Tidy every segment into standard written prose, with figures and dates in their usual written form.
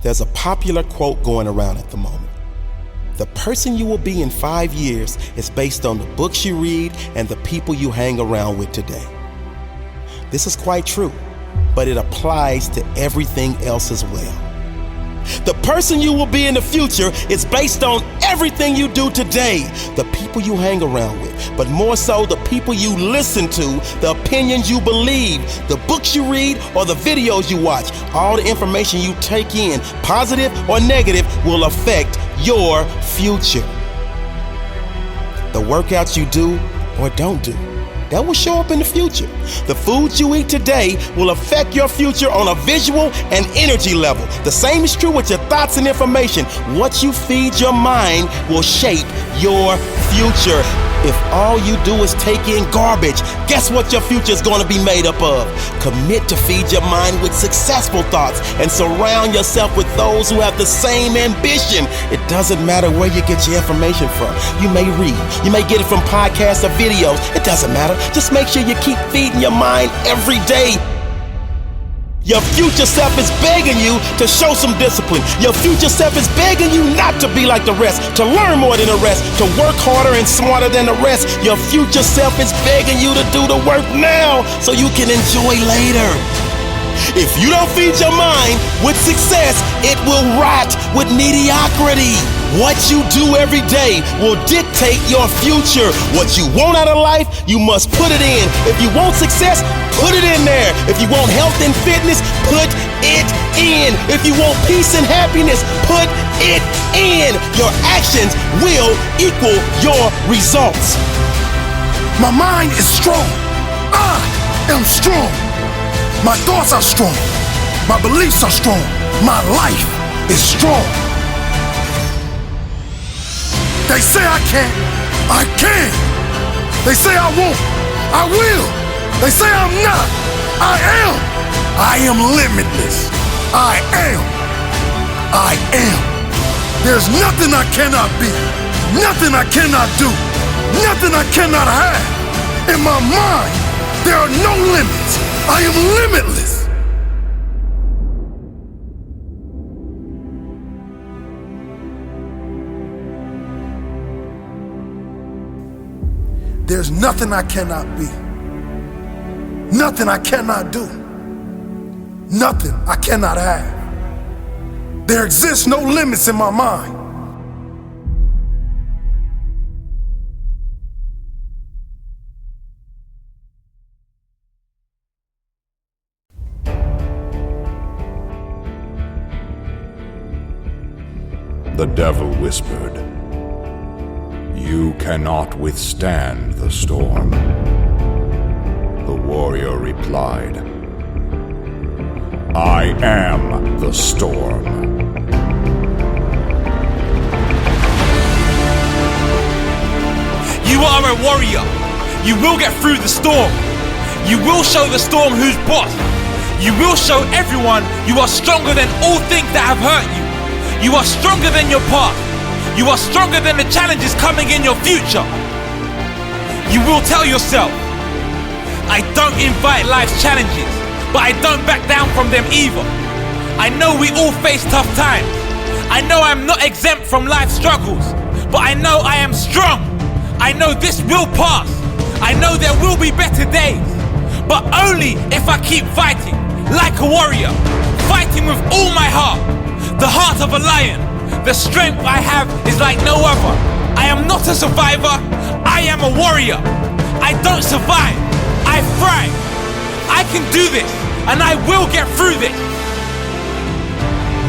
There's a popular quote going around at the moment. The person you will be in 5 years is based on the books you read and the people you hang around with today. This is quite true, but it applies to everything else as well. The person you will be in the future is based on everything you do today, the people you hang around with, but more so the people you listen to, the opinions you believe, the books you read, or the videos you watch. All the information you take in, positive or negative, will affect your future. The workouts you do or don't do, that will show up in the future. The foods you eat today will affect your future on a visual and energy level. The same is true with your thoughts and information. What you feed your mind will shape your future. If all you do is take in garbage, guess what your future is going to be made up of? Commit to feed your mind with successful thoughts and surround yourself with those who have the same ambition. It doesn't matter where you get your information from. You may read, you may get it from podcasts or videos. It doesn't matter. Just make sure you keep feeding your mind every day. Your future self is begging you to show some discipline. Your future self is begging you not to be like the rest, to learn more than the rest, to work harder and smarter than the rest. Your future self is begging you to do the work now so you can enjoy later. If you don't feed your mind with success, it will rot with mediocrity. What you do every day will dictate your future. What you want out of life, you must put it in. If you want success, put it in there. If you want health and fitness, put it in. If you want peace and happiness, put it in. Your actions will equal your results. My mind is strong. I am strong. My thoughts are strong. My beliefs are strong. My life is strong. They say I can't. I can. They say I won't. I will. They say I'm not. I am. I am limitless. I am. I am. There's nothing I cannot be. Nothing I cannot do. Nothing I cannot have. In my mind, there are no limits. I am limitless. There's nothing I cannot be. Nothing I cannot do. Nothing I cannot have. There exists no limits in my mind. The devil whispered, "You cannot withstand the storm." The warrior replied, "I am the storm." You are a warrior. You will get through the storm. You will show the storm who's boss. You will show everyone you are stronger than all things that have hurt you. You are stronger than your past. You are stronger than the challenges coming in your future. You will tell yourself, I don't invite life's challenges, but I don't back down from them either. I know we all face tough times. I know I'm not exempt from life's struggles, but I know I am strong. I know this will pass. I know there will be better days, but only if I keep fighting like a warrior, fighting with all my heart. The heart of a lion. The strength I have is like no other. I am not a survivor. I am a warrior. I don't survive. I thrive. I can do this, and I will get through this.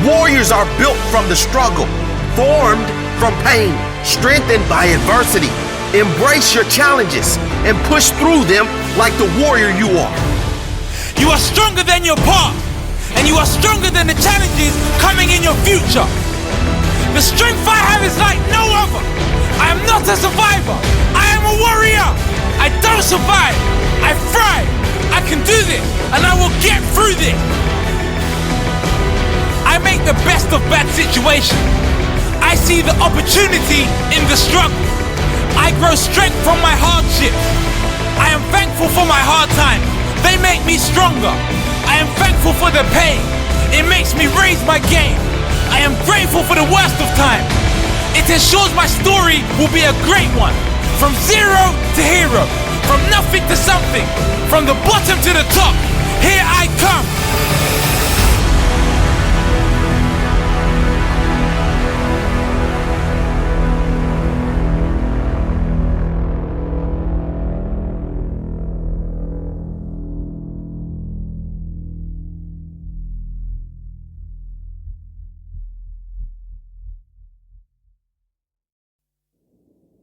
Warriors are built from the struggle, formed from pain, strengthened by adversity. Embrace your challenges and push through them like the warrior you are. You are stronger than your past. And you are stronger than the challenges coming in your future. The strength I have is like no other. I am not a survivor. I am a warrior. I don't survive. I thrive. I can do this, and I will get through this. I make the best of bad situations. I see the opportunity in the struggle. I grow strength from my hardships. I am thankful for my hard times. They make me stronger. I am thankful for the pain. It makes me raise my game. I am grateful for the worst of time. It ensures my story will be a great one. From zero to hero, from nothing to something, from the bottom to the top, here I come.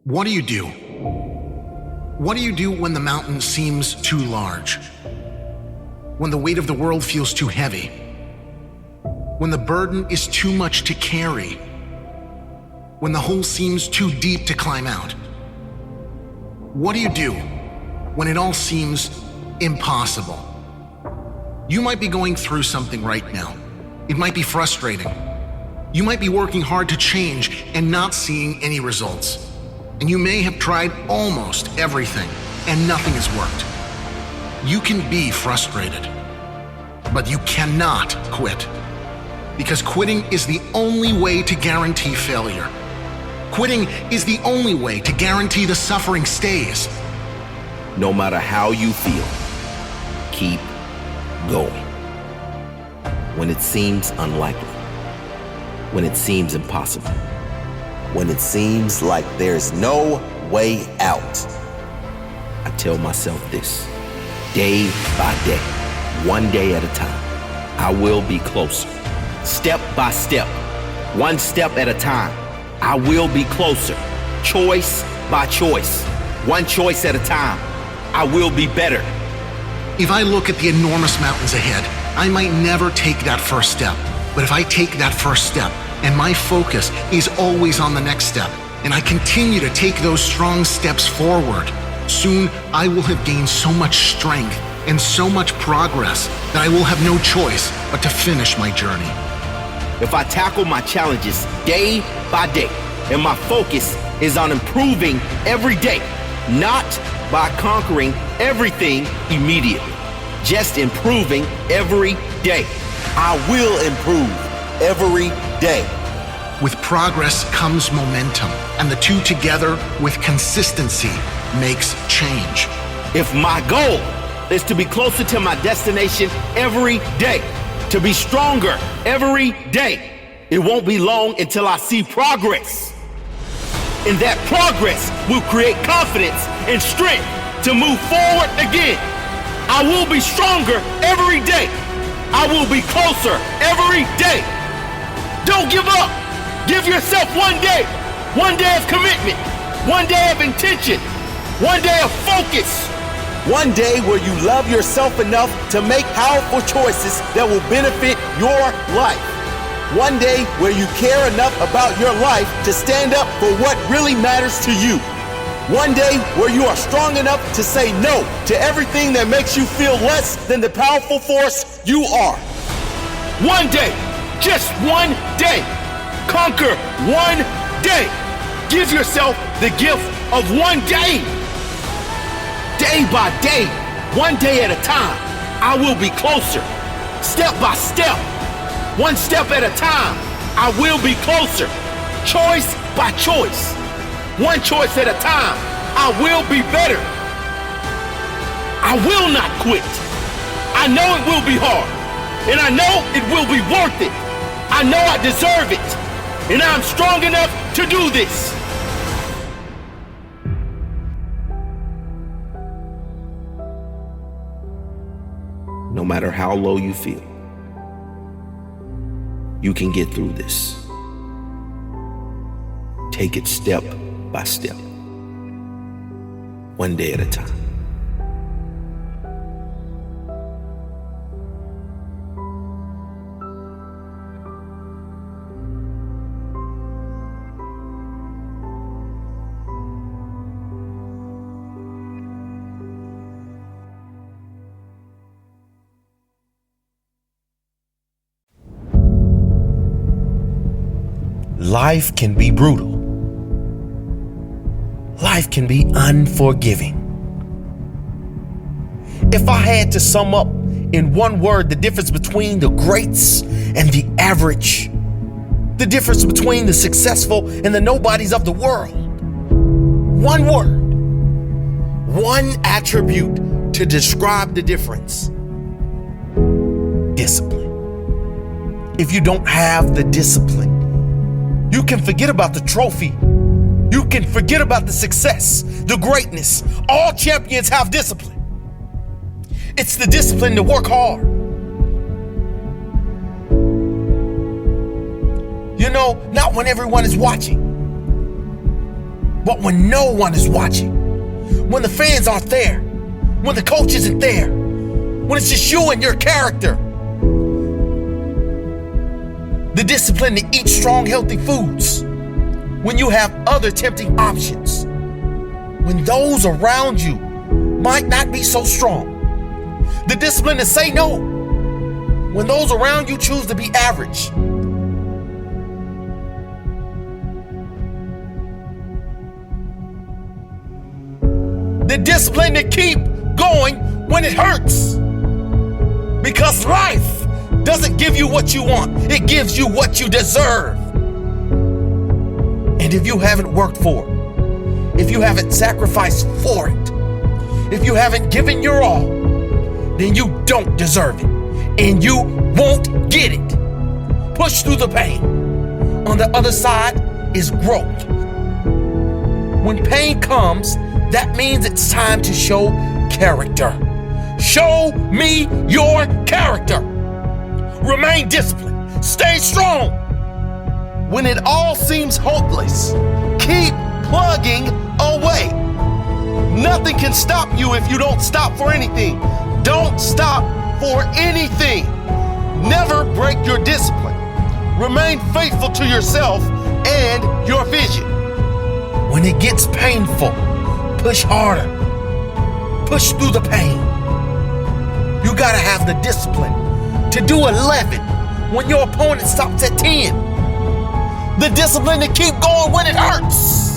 What do you do? What do you do when the mountain seems too large? When the weight of the world feels too heavy? When the burden is too much to carry? When the hole seems too deep to climb out? What do you do when it all seems impossible? You might be going through something right now. It might be frustrating. You might be working hard to change and not seeing any results. And you may have tried almost everything, and nothing has worked. You can be frustrated, but you cannot quit. Because quitting is the only way to guarantee failure. Quitting is the only way to guarantee the suffering stays. No matter how you feel, keep going. When it seems unlikely, when it seems impossible, when it seems like there's no way out, I tell myself this: day by day, one day at a time, I will be closer. Step by step, one step at a time, I will be closer. Choice by choice, one choice at a time, I will be better. If I look at the enormous mountains ahead, I might never take that first step. But if I take that first step, and my focus is always on the next step, and I continue to take those strong steps forward, soon I will have gained so much strength and so much progress that I will have no choice but to finish my journey. If I tackle my challenges day by day, and my focus is on improving every day, not by conquering everything immediately, just improving every day, I will improve every day. With progress comes momentum, and the two together with consistency makes change. If my goal is to be closer to my destination every day, to be stronger every day, it won't be long until I see progress. And that progress will create confidence and strength to move forward again. I will be stronger every day. I will be closer every day. Don't give up. Give yourself one day of commitment, one day of intention, one day of focus. One day where you love yourself enough to make powerful choices that will benefit your life. One day where you care enough about your life to stand up for what really matters to you. One day where you are strong enough to say no to everything that makes you feel less than the powerful force you are. One day, just one day. Conquer one day. Give yourself the gift of one day. Day by day, one day at a time, I will be closer. Step by step, one step at a time, I will be closer. Choice by choice, one choice at a time, I will be better. I will not quit. I know it will be hard, and I know it will be worth it. I know I deserve it, and I'm strong enough to do this. No matter how low you feel, you can get through this. Take it step by step, one day at a time. Life can be brutal. Life can be unforgiving. If I had to sum up in one word the difference between the greats and the average, The difference between the successful and the nobodies of the world. One word, one attribute to describe the difference. Discipline. If you don't have the discipline, you can forget about the trophy. You can forget about the success, the greatness. All champions have discipline. It's the discipline to work hard. You know, not when everyone is watching, but when no one is watching. When the fans aren't there. When the coach isn't there. When it's just you and your character. The discipline to eat strong, healthy foods. When you have other tempting options. When those around you might not be so strong. The discipline to say no. When those around you choose to be average. The discipline to keep going when it hurts. Because life doesn't give you what you want. It gives you what you deserve. And if you haven't worked for it, if you haven't sacrificed for it, if you haven't given your all, then you don't deserve it. And you won't get it. Push through the pain. On the other side is growth. When pain comes, that means it's time to show character. Show me your character. Remain disciplined. Stay strong. When it all seems hopeless, keep plugging away. Nothing can stop you if you don't stop for anything. Don't stop for anything. Never break your discipline. Remain faithful to yourself and your vision. When it gets painful, push harder. Push through the pain. You gotta have the discipline to do 11 when your opponent stops at 10. The discipline to keep going when it hurts.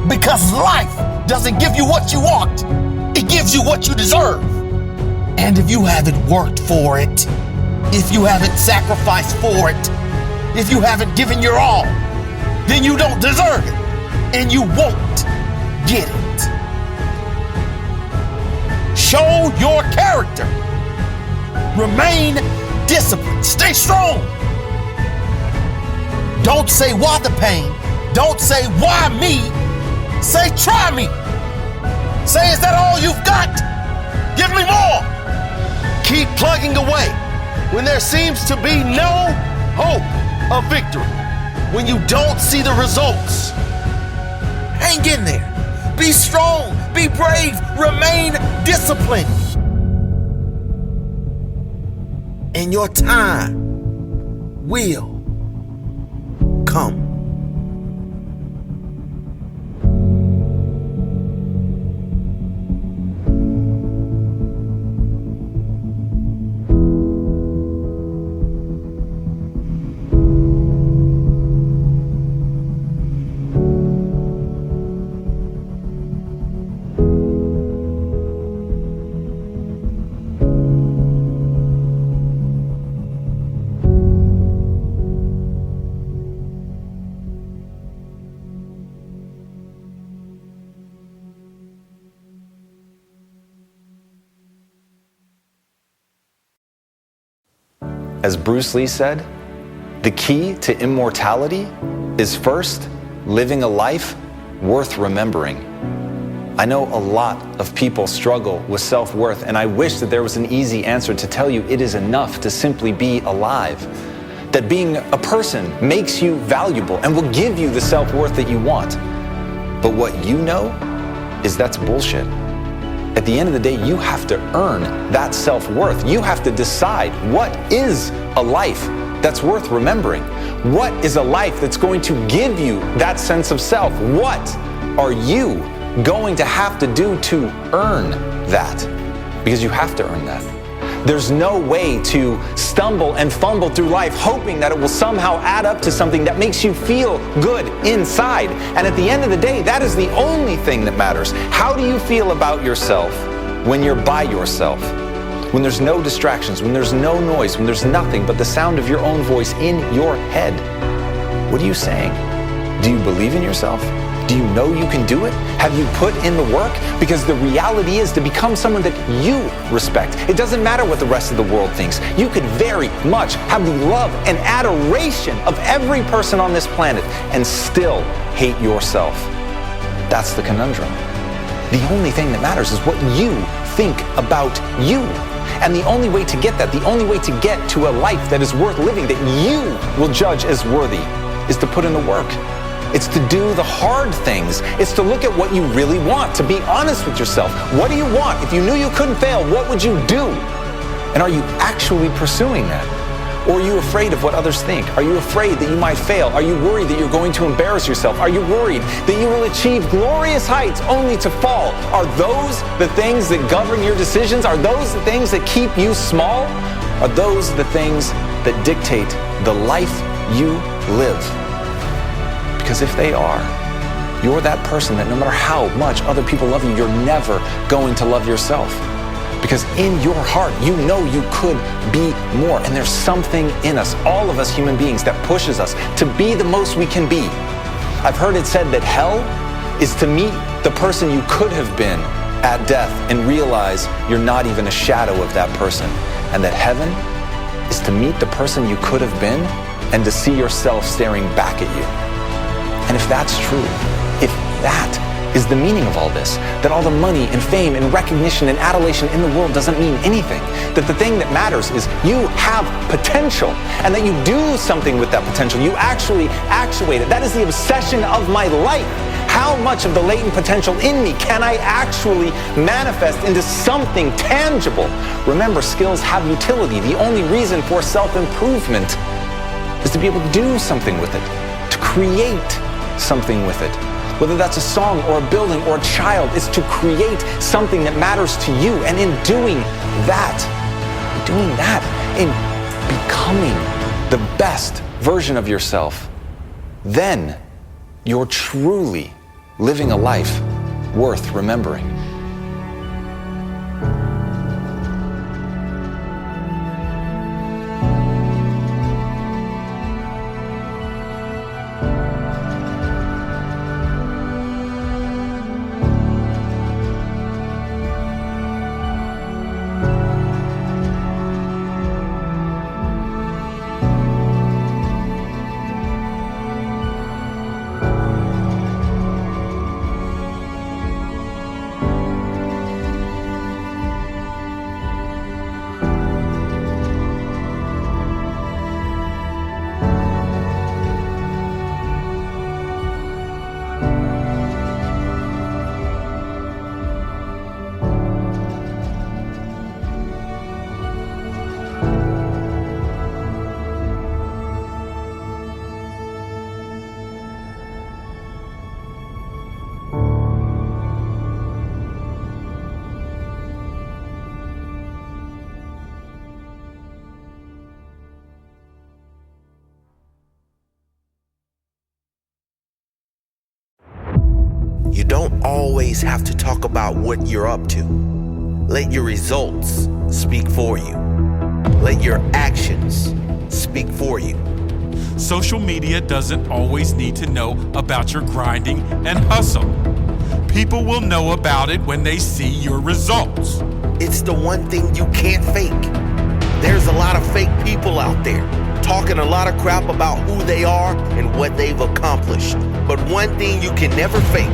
Because life doesn't give you what you want. It gives you what you deserve. And if you haven't worked for it, if you haven't sacrificed for it, if you haven't given your all, then you don't deserve it. And you won't get it. Show your character. Remain disciplined. Stay strong. Don't say why the pain. Don't say why me. Say try me. Say is that all you've got? Give me more. Keep plugging away when there seems to be no hope of victory. When you don't see the results. Hang in there. Be strong. Be brave. Remain disciplined. And your time will come. As Bruce Lee said, the key to immortality is first living a life worth remembering. I know a lot of people struggle with self-worth, and I wish that there was an easy answer to tell you it is enough to simply be alive. That being a person makes you valuable and will give you the self-worth that you want. But what you know is that's bullshit. At the end of the day, you have to earn that self-worth. You have to decide what is a life that's worth remembering. What is a life that's going to give you that sense of self? What are you going to have to do to earn that? Because you have to earn that. There's no way to stumble and fumble through life hoping that it will somehow add up to something that makes you feel good inside. And at the end of the day, that is the only thing that matters. How do you feel about yourself when you're by yourself? when there's no distractions, when there's no noise, when there's nothing but the sound of your own voice in your head, what are you saying? Do you believe in yourself? Do you know you can do it? Have you put in the work? Because the reality is, to become someone that you respect, it doesn't matter what the rest of the world thinks. You could very much have the love and adoration of every person on this planet and still hate yourself. That's the conundrum. The only thing that matters is what you think about you. And the only way to get that, the only way to get to a life that is worth living, that you will judge as worthy, is to put in the work. It's to do the hard things. It's to look at what you really want, to be honest with yourself. What do you want? If you knew you couldn't fail, what would you do? And are you actually pursuing that? Or are you afraid of what others think? Are you afraid that you might fail? Are you worried that you're going to embarrass yourself? Are you worried that you will achieve glorious heights only to fall? Are those the things that govern your decisions? Are those the things that keep you small? Are those the things that dictate the life you live? Because if they are, you're that person that no matter how much other people love you, you're never going to love yourself. Because in your heart, you know you could be more. And there's something in us, all of us human beings, that pushes us to be the most we can be. I've heard it said that hell is to meet the person you could have been at death and realize you're not even a shadow of that person. And that heaven is to meet the person you could have been and to see yourself staring back at you. And if that's true, if that is the meaning of all this, that all the money and fame and recognition and adulation in the world doesn't mean anything, that the thing that matters is you have potential and that you do something with that potential, you actually actuate it. That is the obsession of my life. How much of the latent potential in me can I actually manifest into something tangible? Remember, skills have utility. The only reason for self-improvement is to be able to do something with it, to create something with it. Whether that's a song or a building or a child, it's to create something that matters to you. And in doing that, in becoming the best version of yourself, then you're truly living a life worth remembering. You don't always have to talk about what you're up to. Let your results speak for you. Let your actions speak for you. Social media doesn't always need to know about your grinding and hustle. People will know about it when they see your results. It's the one thing you can't fake. There's a lot of fake people out there talking a lot of crap about who they are and what they've accomplished. But one thing you can never fake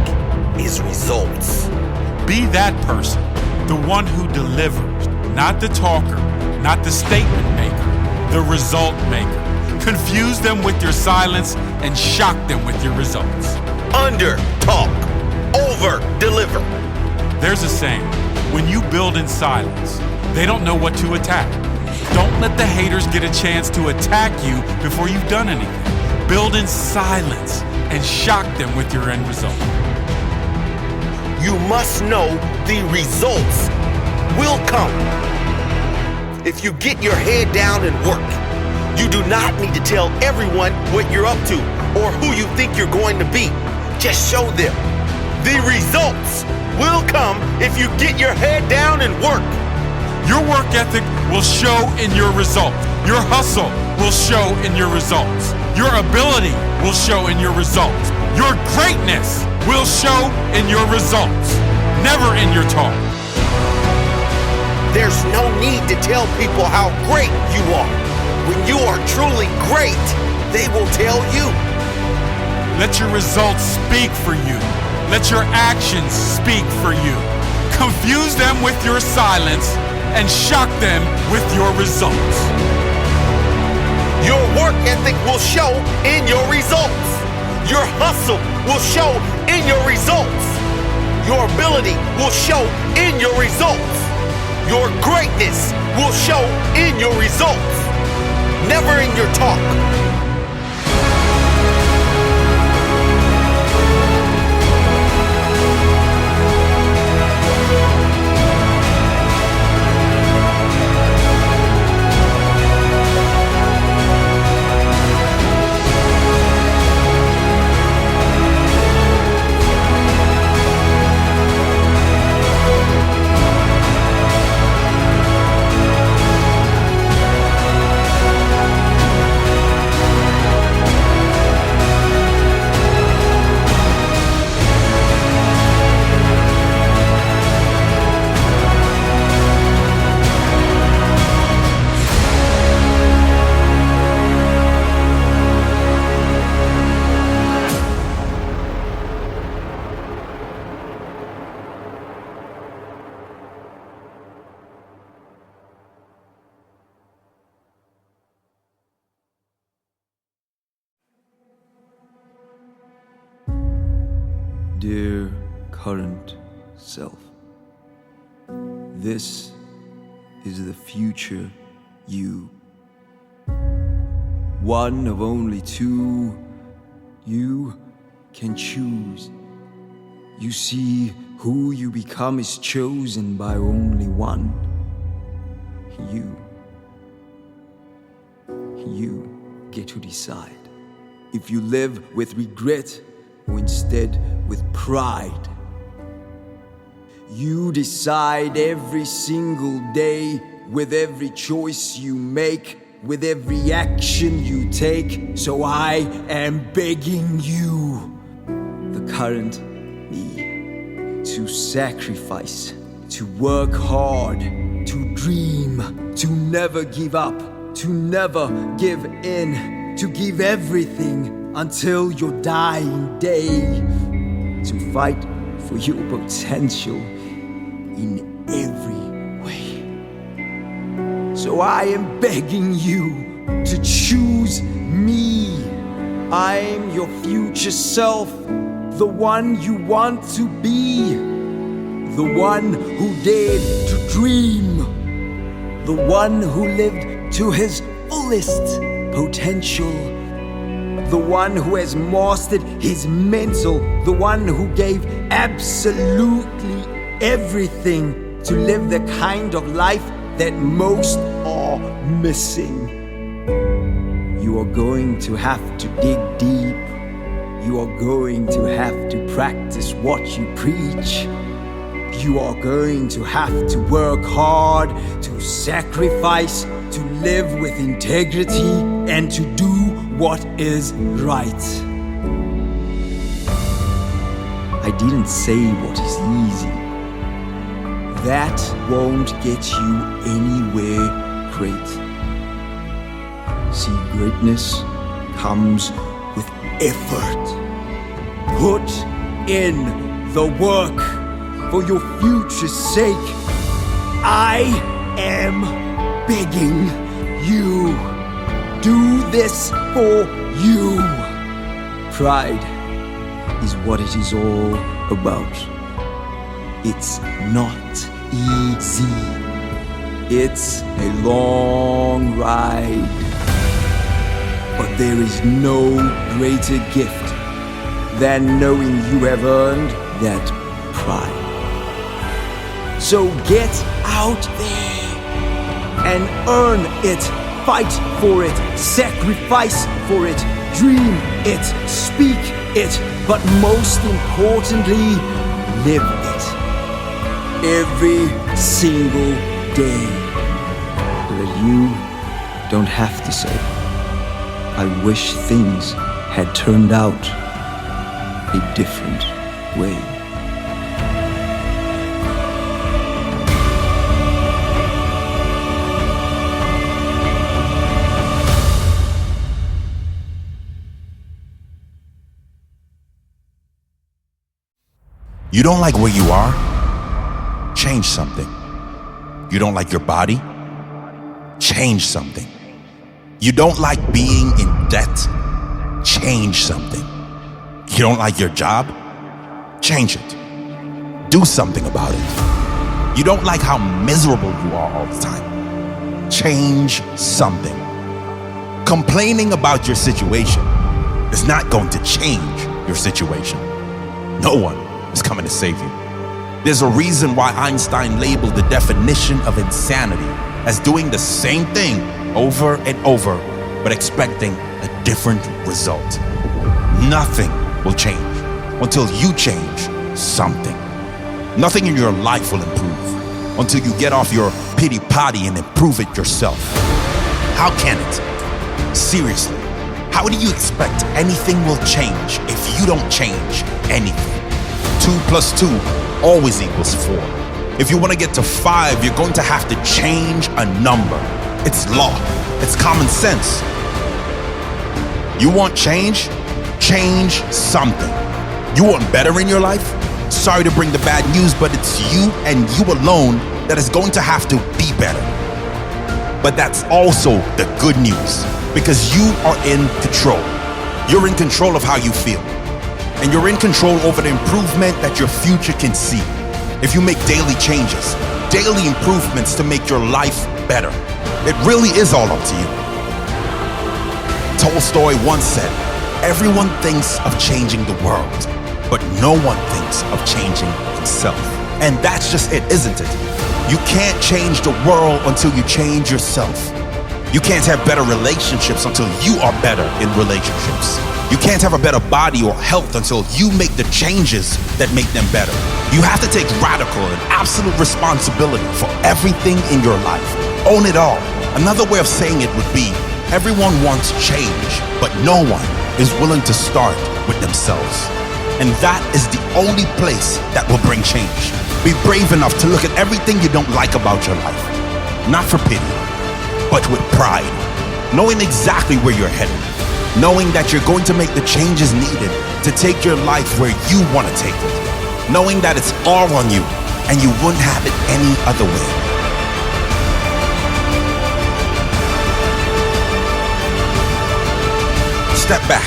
is results. Be that person, the one who delivers, not the talker, not the statement maker, the result maker. Confuse them with your silence and shock them with your results. Under talk, over deliver. There's a saying, when you build in silence, they don't know what to attack. Don't let the haters get a chance to attack you before you've done anything. Build in silence and shock them with your end result. You must know the results will come. If you get your head down and work, you do not need to tell everyone what you're up to or who you think you're going to be. Just show them. The results will come if you get your head down and work. Your work ethic will show in your results. Your hustle will show in your results. Your ability will show in your results. Your greatness will show in your results, never in your talk. There's no need to tell people how great you are. When you are truly great, they will tell you. Let your results speak for you. Let your actions speak for you. Confuse them with your silence and shock them with your results. Your work ethic will show in your results. Your hustle will show in your results. Your ability will show in your results. Your greatness will show in your results, never in your talk. Dear current self, this is the future you. One of only two you can choose. You see, who you become is chosen by only one. You. You get to decide if you live with regret or instead with pride. You decide every single day, with every choice you make, with every action you take. So I am begging you, the current me, to sacrifice, to work hard, to dream, to never give up, to never give in, to give everything until your dying day, to fight for your potential in every way. So I am begging you to choose me. I'm your future self, the one you want to be, the one who dared to dream, the one who lived to his fullest potential, the one who has mastered his mental, the one who gave absolutely everything to live the kind of life that most are missing. You are going to have to dig deep. You are going to have to practice what you preach. You are going to have to work hard, to sacrifice, to live with integrity, and to do what is right. I didn't say what is easy. That won't get you anywhere great. See, greatness comes with effort. Put in the work for your future's sake. I am begging you. Do this for you. Pride is what it is all about. It's not easy. It's a long ride. But there is no greater gift than knowing you have earned that pride. So get out there and earn it. Fight for it, sacrifice for it, dream it, speak it, but most importantly, live it. Every single day so that you don't have to say, I wish things had turned out a different way. You don't like where you are? Change something. You don't like your body? Change something. You don't like being in debt? Change something. You don't like your job? Change it. Do something about it. You don't like how miserable you are all the time? Change something. Complaining about your situation is not going to change your situation. No one is coming to save you. There's a reason why Einstein labeled the definition of insanity as doing the same thing over and over, but expecting a different result. Nothing will change until you change something. Nothing in your life will improve until you get off your pity potty and improve it yourself. How can it? Seriously, how do you expect anything will change if you don't change anything? 2 + 2 always equals 4. If you want to get to 5, you're going to have to change a number. It's law. It's common sense. You want change? Change something. You want better in your life? Sorry to bring the bad news, but it's you and you alone that is going to have to be better. But that's also the good news, because you are in control. You're in control of how you feel. And you're in control over the improvement that your future can see. If you make daily changes, daily improvements to make your life better, it really is all up to you. Tolstoy once said, everyone thinks of changing the world, but no one thinks of changing himself. And that's just it, isn't it? You can't change the world until you change yourself. You can't have better relationships until you are better in relationships. You can't have a better body or health until you make the changes that make them better. You have to take radical and absolute responsibility for everything in your life. Own it all. Another way of saying it would be, everyone wants change, but no one is willing to start with themselves. And that is the only place that will bring change. Be brave enough to look at everything you don't like about your life. Not for pity, but with pride. Knowing exactly where you're headed. Knowing that you're going to make the changes needed to take your life where you want to take it. Knowing that it's all on you and you wouldn't have it any other way. Step back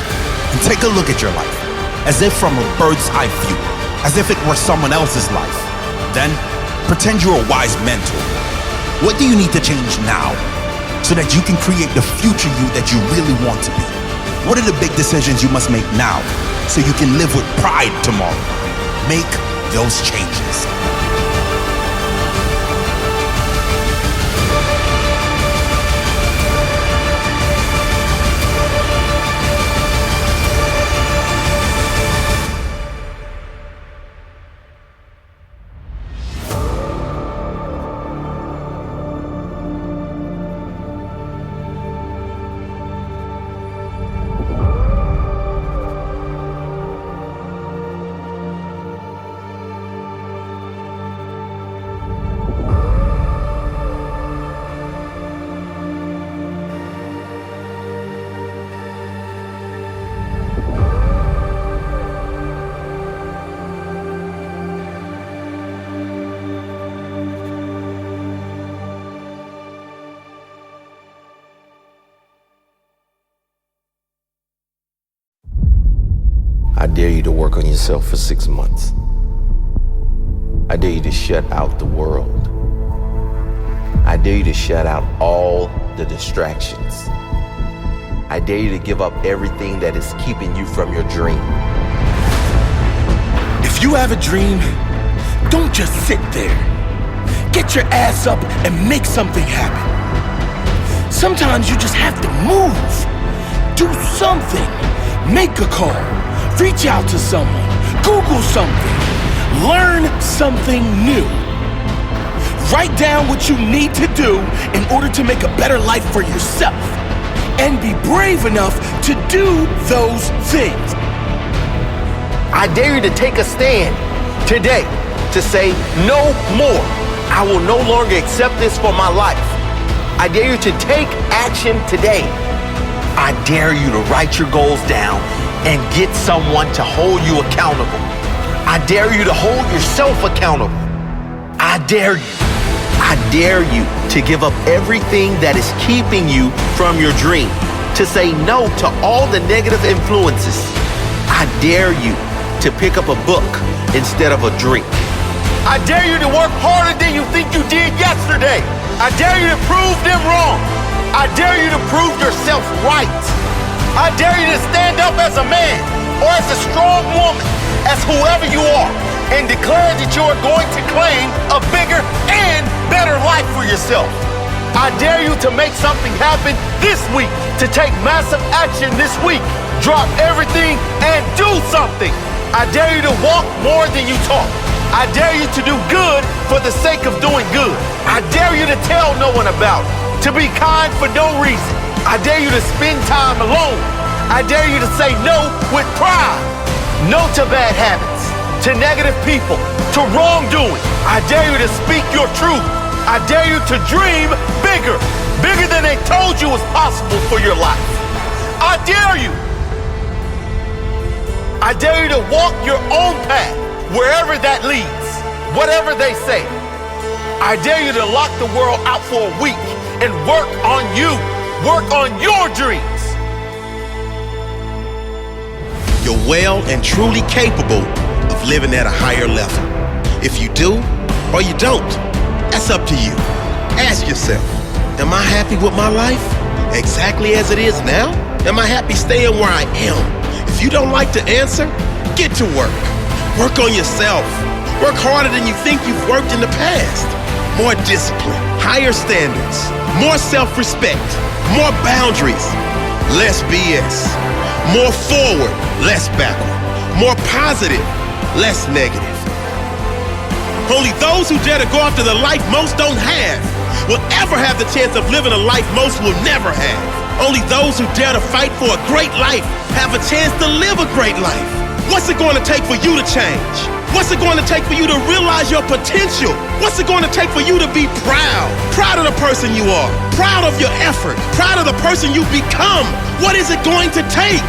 and take a look at your life, as if from a bird's eye view, as if it were someone else's life. Then, pretend you're a wise mentor. What do you need to change now so that you can create the future you that you really want to be? What are the big decisions you must make now so you can live with pride tomorrow? Make those changes. I dare you to work on yourself for 6 months. I dare you to shut out the world. I dare you to shut out all the distractions. I dare you to give up everything that is keeping you from your dream. If you have a dream, don't just sit there. Get your ass up and make something happen. Sometimes you just have to move. Do something. Make a call. Reach out to someone. Google something. Learn something new. Write down what you need to do in order to make a better life for yourself. And be brave enough to do those things. I dare you to take a stand today to say, no more. I will no longer accept this for my life. I dare you to take action today. I dare you to write your goals down and get someone to hold you accountable. I dare you to hold yourself accountable. I dare you to give up everything that is keeping you from your dream, to say no to all the negative influences. I dare you to pick up a book instead of a drink. I dare you to work harder than you think you did yesterday. I dare you to prove them wrong. I dare you to prove yourself right. I dare you to stand up as a man or as a strong woman, as whoever you are, and declare that you are going to claim a bigger and better life for yourself. I dare you to make something happen this week, to take massive action this week. Drop everything and do something. I dare you to walk more than you talk. I dare you to do good for the sake of doing good. I dare you to tell no one about it, to be kind for no reason. I dare you to spend time alone. I dare you to say no with pride. No to bad habits, to negative people, to wrongdoing. I dare you to speak your truth. I dare you to dream bigger, bigger than they told you was possible for your life. I dare you. I dare you to walk your own path, wherever that leads, whatever they say. I dare you to lock the world out for a week and work on you, work on your dreams. You're well and truly capable of living at a higher level. If you do or you don't, that's up to you. Ask yourself, am I happy with my life exactly as it is now? Am I happy staying where I am? If you don't like to answer, get to work. Work on yourself. Work harder than you think you've worked in the past. More discipline, higher standards, more self-respect, more boundaries, less BS. More forward, less backward. More positive, less negative. Only those who dare to go after the life most don't have will ever have the chance of living a life most will never have. Only those who dare to fight for a great life have a chance to live a great life. What's it going to take for you to change? What's it going to take for you to realize your potential? What's it going to take for you to be proud? Proud of the person you are. Proud of your effort. Proud of the person you've become. What is it going to take?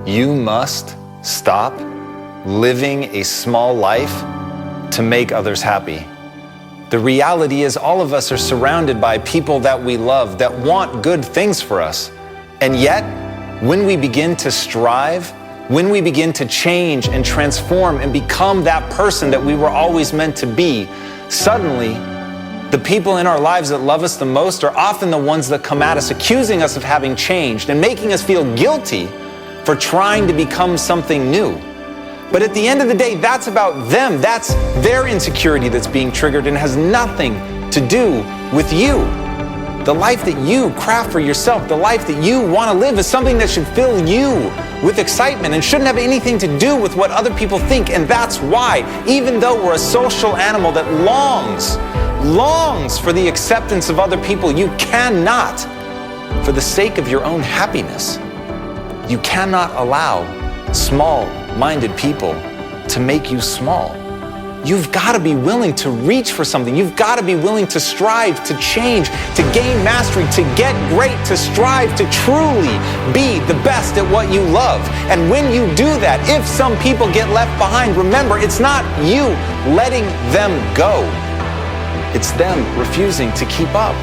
You must stop living a small life to make others happy. The reality is all of us are surrounded by people that we love, that want good things for us. And yet, when we begin to strive, when we begin to change and transform and become that person that we were always meant to be, suddenly, the people in our lives that love us the most are often the ones that come at us accusing us of having changed and making us feel guilty for trying to become something new. But at the end of the day, that's about them. That's their insecurity that's being triggered and has nothing to do with you. The life that you craft for yourself, the life that you want to live is something that should fill you with excitement and shouldn't have anything to do with what other people think. And that's why, even though we're a social animal that longs for the acceptance of other people, you cannot, for the sake of your own happiness, you cannot allow small-minded people to make you small. You've got to be willing to reach for something. You've got to be willing to strive, to change, to gain mastery, to get great, to strive, to truly be the best at what you love. And when you do that, if some people get left behind, remember, it's not you letting them go. It's them refusing to keep up.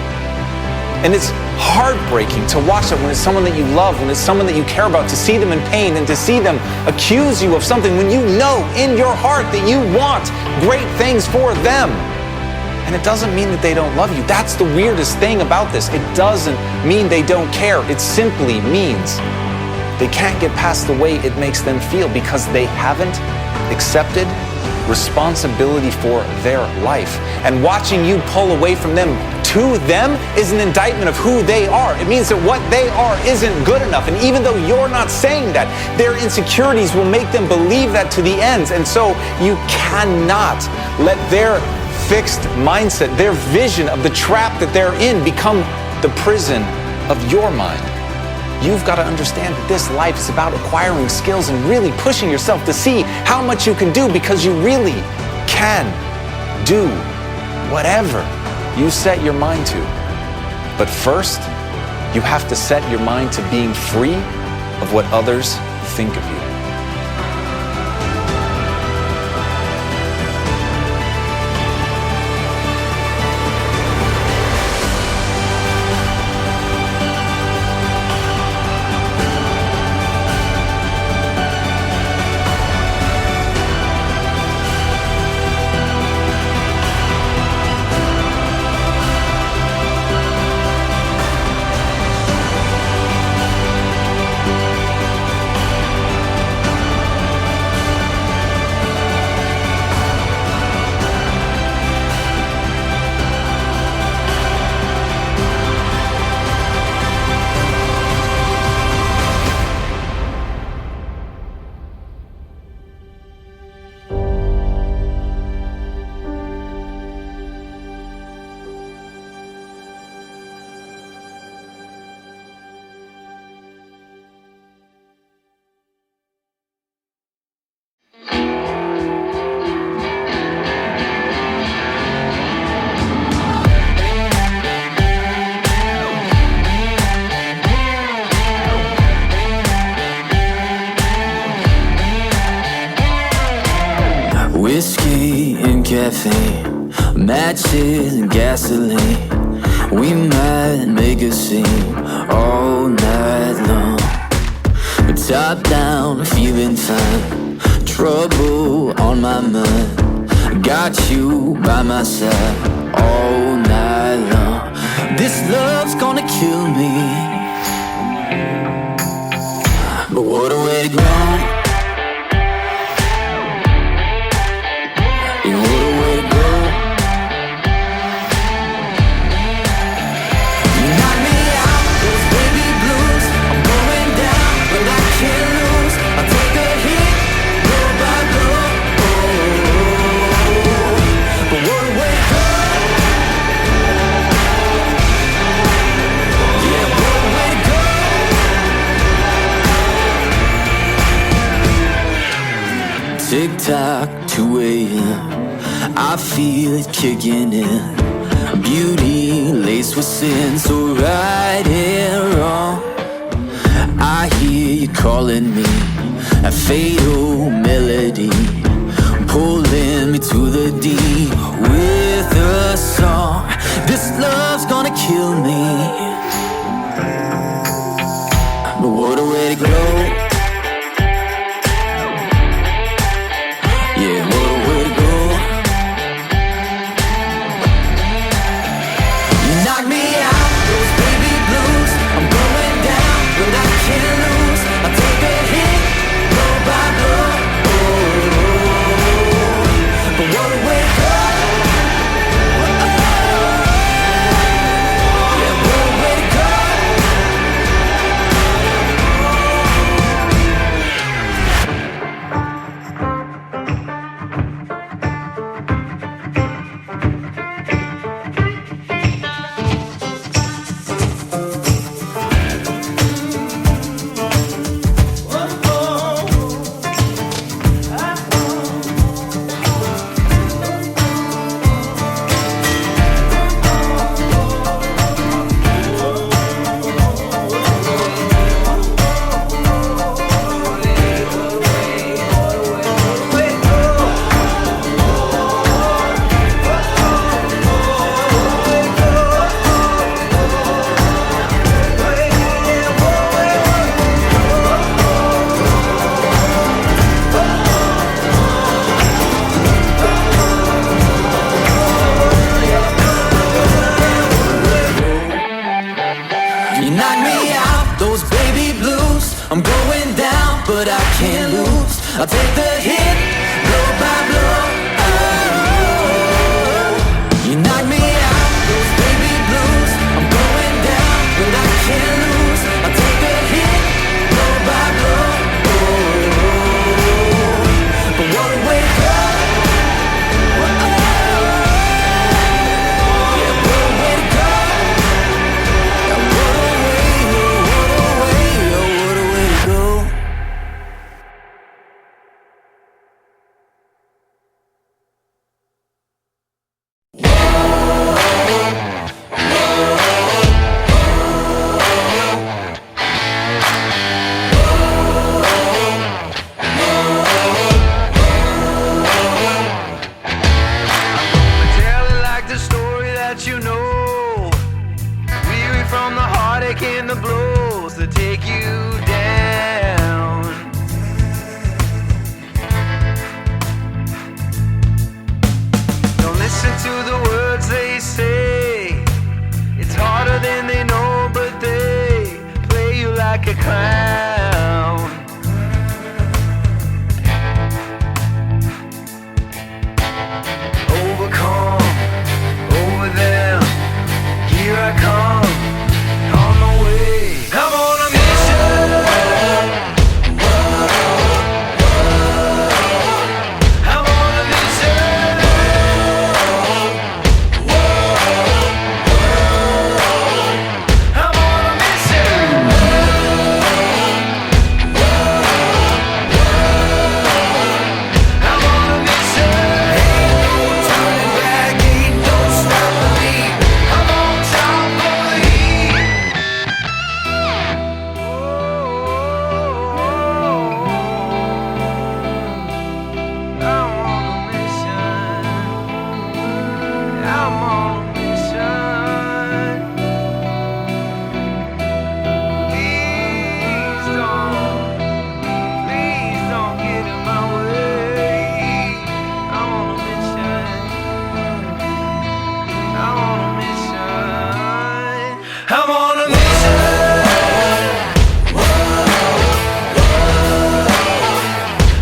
And it's heartbreaking to watch that when it's someone that you love, when it's someone that you care about, to see them in pain and to see them accuse you of something when you know in your heart that you want great things for them. And it doesn't mean that they don't love you. That's the weirdest thing about this. It doesn't mean they don't care. It simply means they can't get past the way it makes them feel because they haven't accepted responsibility for their life. And watching you pull away from them to them is an indictment of who they are. It means that what they are isn't good enough. And even though you're not saying that, their insecurities will make them believe that to the ends. And so you cannot let their fixed mindset, their vision of the trap that they're in, become the prison of your mind. You've got to understand that this life is about acquiring skills and really pushing yourself to see how much you can do, because you really can do whatever you set your mind to. But first, you have to set your mind to being free of what others think of you. Whiskey and caffeine, matches and gasoline. We might make a scene all night long. But top down, feeling fine. Trouble on my mind. Got you by my side all night long. This love's gonna kill me. But what a way to go. Tick-tock, 2 a.m. I feel it kicking in. Beauty laced with sin, so right and wrong. I hear you calling me, a fatal melody, pulling me to the deep with a song. This love's gonna kill me. But what a way to go. knock me out, those baby blues. I'm going down, but I can't lose. I'll take the hit, blow by blow. You knock me out, those baby blues. I'm going down, but I can't lose. I'll take the hit, blow by blow. But what a way to go. Yeah, what a way to go. Yeah, what a way, what a way, what a way to go. Tell it like the story that you know. Weary from the heartache and the blows that take you down. Don't listen to the words they say. It's harder than they know, but they play you like a clown. Overcome, over them. Here I come, on my way. I'm on a mission. I'm on a mission. I'm on a mission. I'm on a mission. Ain't no turning back, ain't no stopping me. I'm on top of the heat. I'm on a mission. I'm on a mission. Please don't get in my way. I'm on a mission. I'm on a mission. I'm on a mission.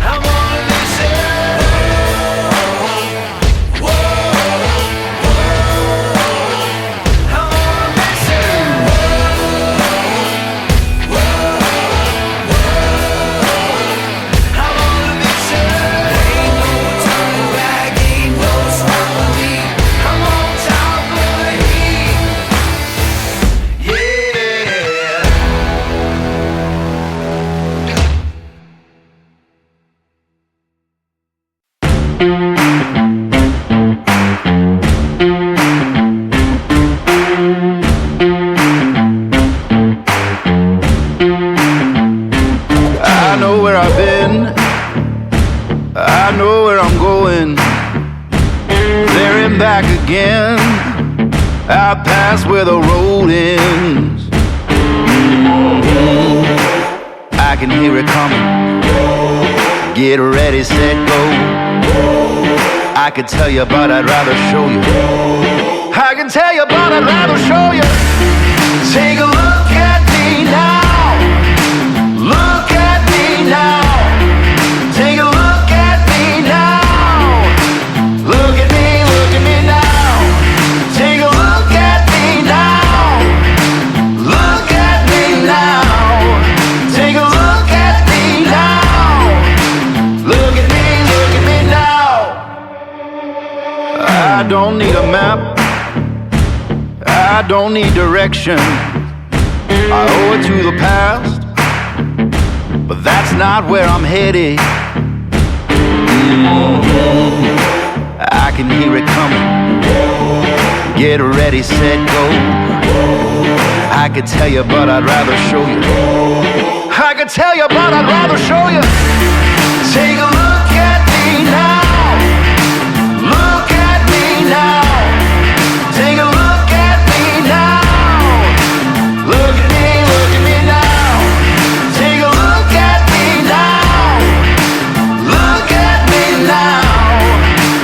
I'm on a mission. I'm on a mission. I'm on a mission. Ain't no turning back, ain't no stopping me. I'm on top of the heat. Yeah. I know where I've been, I know where I'm going. There and back again, out past where the road ends. I can hear it coming. Get ready, set, go. I could tell you, but I'd rather show you. I can tell you, but I'd rather show you. Take a look at me now. Look at me now. Take a look at me now. Look at me now. Take a look at me now. Look at me now. Take a look at me now. Look at me now. I don't need a map. I don't need direction. I owe it to the past, but that's not where I'm headed. I can hear it coming. Get ready, set, go. I could tell you, but I'd rather show you. I could tell you, but I'd rather show you. Take a look at me now. Look at me now. Take a look at me now. Look at me now. Take a look at me now. Look at me now.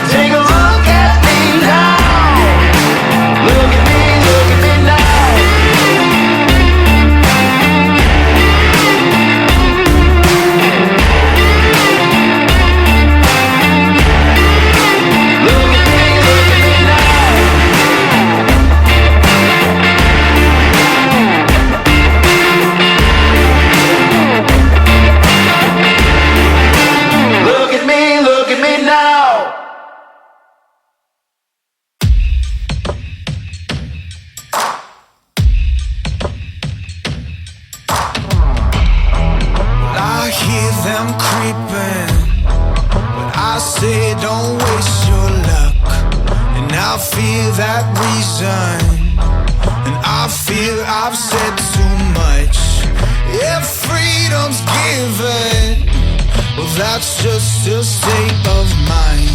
Take a look at me now. Look at me now. don't waste your luck. And I fear that reason, and I fear I've said too much. If freedom's given, well, that's just a state of mind.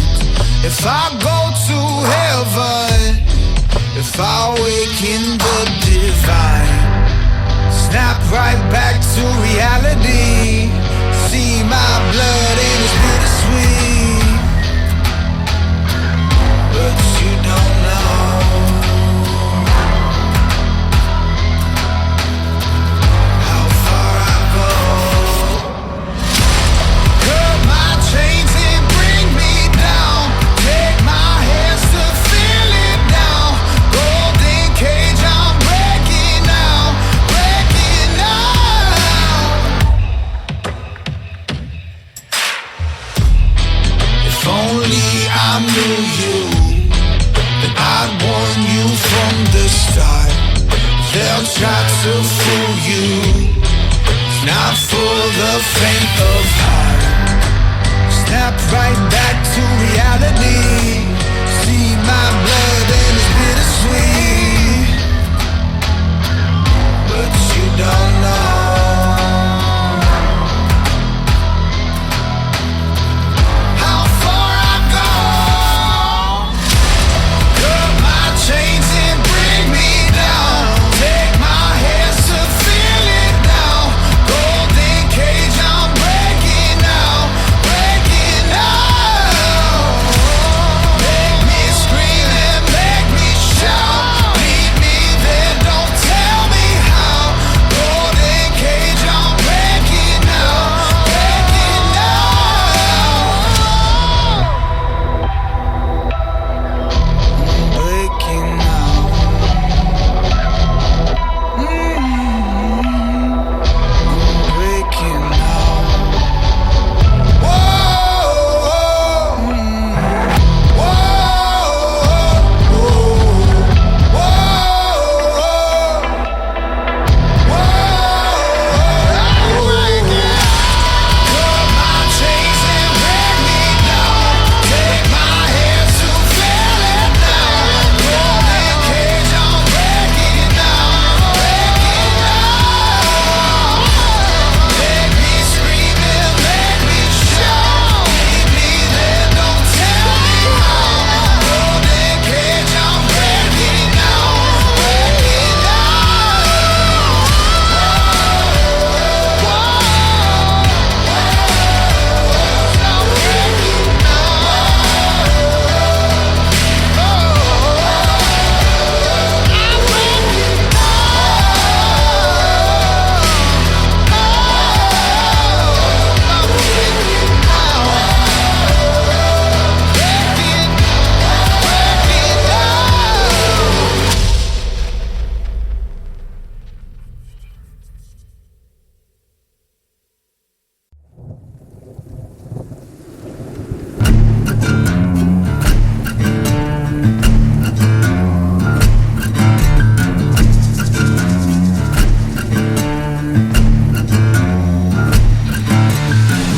If I go to heaven, if I wake in the divine, snap right back to reality. See my blood and it's bittersweet, but you don't know how far I go. Cut my chains and bring me down. Take my hands to feel it now. Golden cage, I'm breaking now. Breaking now. If only I knew you, then I'd warn you from the start. They'll try to fool you, it's not for the faint of heart. Snap right back to reality. See my blood and it's bittersweet, but you don't know how far I go. Cut my chains and bring me down. Take my hands to feel it now. Golden cage, I'm breaking now. Breaking now. Make me scream and make me shout. Lead me there, don't tell me how. Golden cage, I'm breaking now. Breaking now. Breaking now. Breaking now. Whoa, cut my chains and break me down. Take my hands to feel it now. Golden cage, I'm breaking now. Breaking now. Make me scream and make me shout. Leave me there, don't tell me how. Golden cage, I'm breaking now. Breaking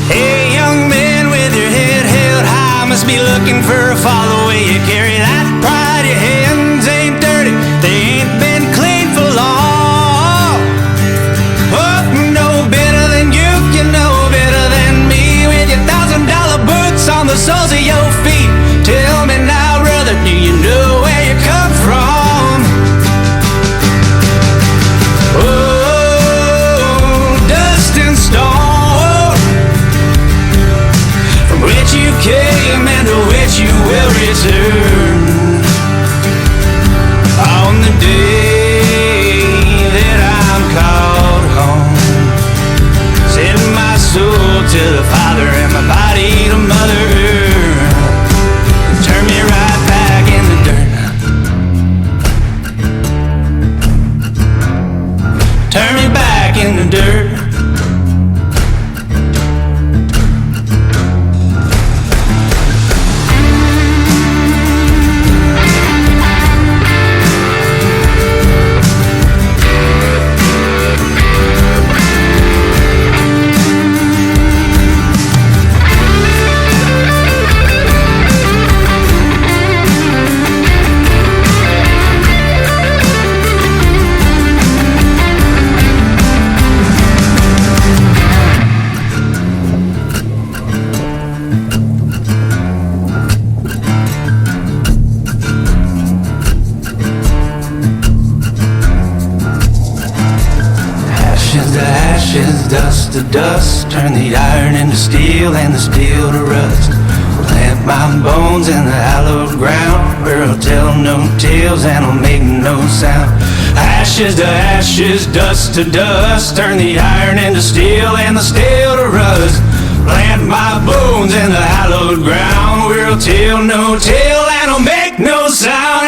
Hey, young man with your head held high, must be looking for a fall the way you carry that pride. Your hands ain't dirty, they ain't been clean for long. Oh, no better than you know better than me. With your $1,000 boots on the soles of your feet, tell me now, brother, do you know where you come from? Oh, dust and stone, from which you came and to which you will return. On the day that I'm called home, send my soul to the Father and my body to Mother Earth. Turn me right back in the dirt. Turn me back in the dirt. Ashes to ashes, dust to dust. Turn the iron into steel and the steel to rust. Plant my bones in the hallowed ground, where I'll tell no tales and I'll make no sound. Ashes to ashes, dust to dust. Turn the iron into steel and the steel to rust. Plant my bones in the hallowed ground, where I'll tell no tale and I'll make no sound.